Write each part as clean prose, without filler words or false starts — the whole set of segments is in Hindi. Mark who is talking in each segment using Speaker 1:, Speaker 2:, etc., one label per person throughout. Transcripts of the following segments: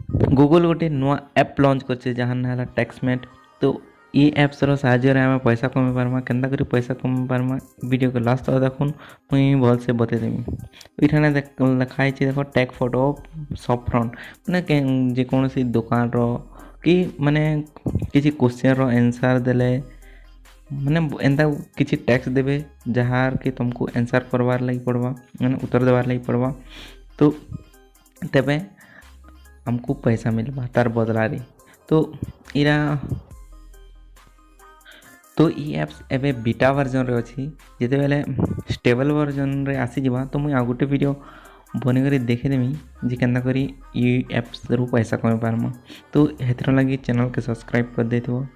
Speaker 1: गूगल गोटे नुआ ऐप लॉन्च करछे जहाँ ना है टैक्समेट। तो ये ऐप्स रो साहाଯ୍य रे आमे पैसा कमे पारमा। केनता करी पैसा कमे पारमा वीडियो को लास्ट तक देखुन मुई भल से बते देमी। इठाने लिखा है देखो टैग फोटो सब फ्रंट माने जे कौन सी दुकान रो कि माने किसी क्वेश्चन रो आंसर देले माने एंता किसी टैक्स देबे जहार कि तुमको आंसर करवार लगी पड़वा माने उत्तर देवार लगी पड़वा। तो तेबे हमको पैसा मिलवा तार बदला रे। तो इरा तो ई एप्स एबे बीटा वर्जन रे अछि। जेते बेले स्टेबल वर्जन रे आसी जिबा तो मुई आ गुटे वीडियो बने करी देखे देमी जे केनता करी ई एप्स रू पैसा कमे पारमा। तो हेतिर लगी चैनल के सब्सक्राइब कर देथिबो।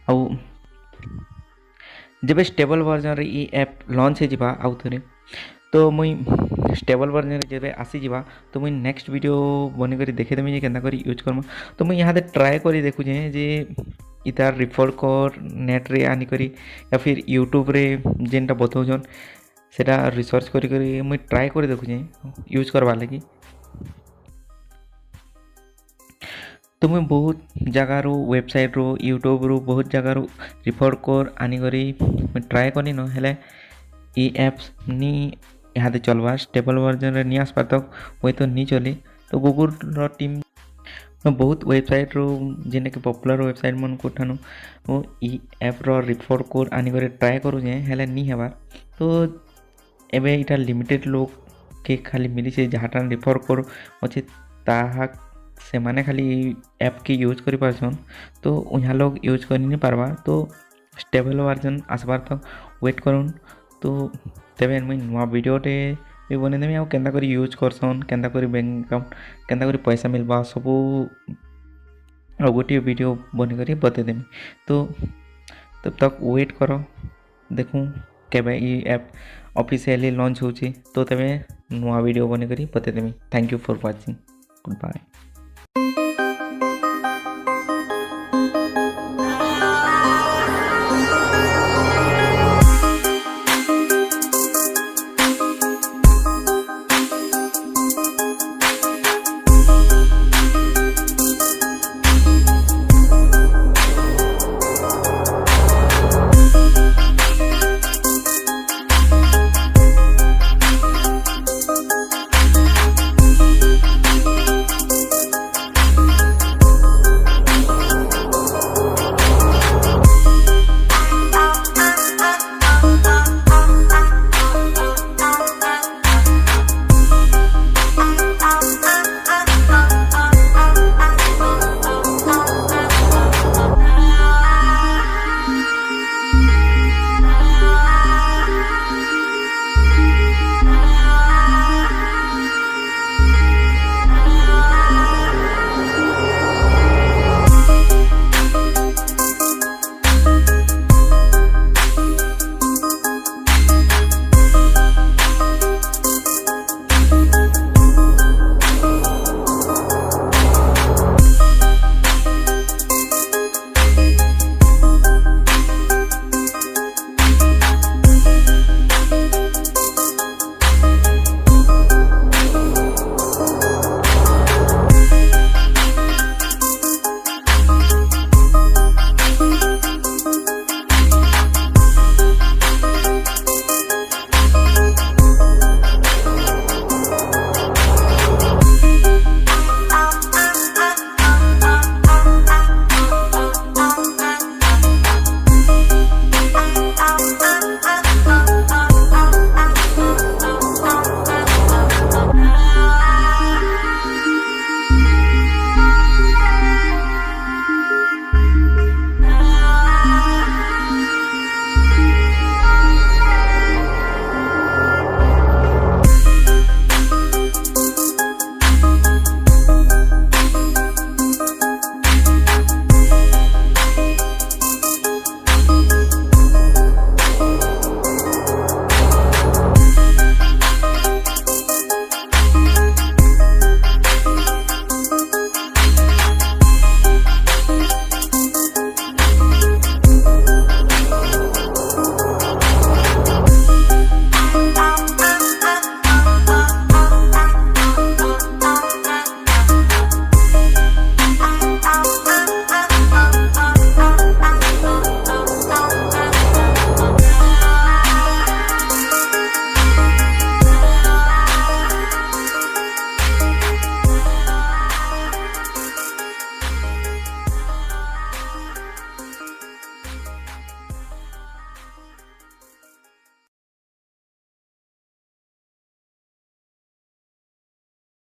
Speaker 1: आउ जब स्टेबल वर्जन रे ई ऐप लॉन्च हे जिबा आउ थरे तो मुई स्टेबल वर्जन रे जेबे आसी जिबा तो मुई नेक्स्ट वीडियो बने करी देखे देमी जे केनता करी यूज करम। तो मुई यहाँ दे ट्राई करी देखु जे इतार रिफर कर नेट रे आनी करी या फिर यूट्यूब रे जेनटा बतौछन सेटा रिसर्च करी मुई ट्राई करी देखु यूज करवा लगी। तो मुई बहुत जगह रो वेबसाइट रो यूट्यूब रो बहुत जगह रो रिफर कर आनी करी मुई ट्राई करी न हेले ई एप्स नी यहाँ चलवा स्टेबल वर्जन रे नी आसपार तक वही तो नी चली। तो गूगल रो टीम बहुत वेबसाइट रो जेने के पॉपुलर वेबसाइट मन को ठानु वो ई ऐप रो रिफर कोड आनी करे ट्राई करू जे हेले नी हेबार। तो एबे इटा लिमिटेड लोग के खाली मिली से जहाटा रिफर कोड अछि ताहा से माने खाली ऐप के यूज करि पारछन। तो उहा लोग यूज करि नि पारबा। तो स्टेबल वर्जन आसबार तक वेट करूँ। तो तेबे मुई नुआ वीडियो टे भी बने देमी आ केनता करी यूज करसन केनता करी बैंक अकाउंट केनता करी पैसा मिलबा सबू गोटे वीडियो बने करी बते देमी। तो तब तक वेट करो देखूँ केबे ई ऐप ऑफिशियली लॉन्च होची। तो तेबे नुआ वीडियो बने करी बते देमी। Thank you for watching. Good bye.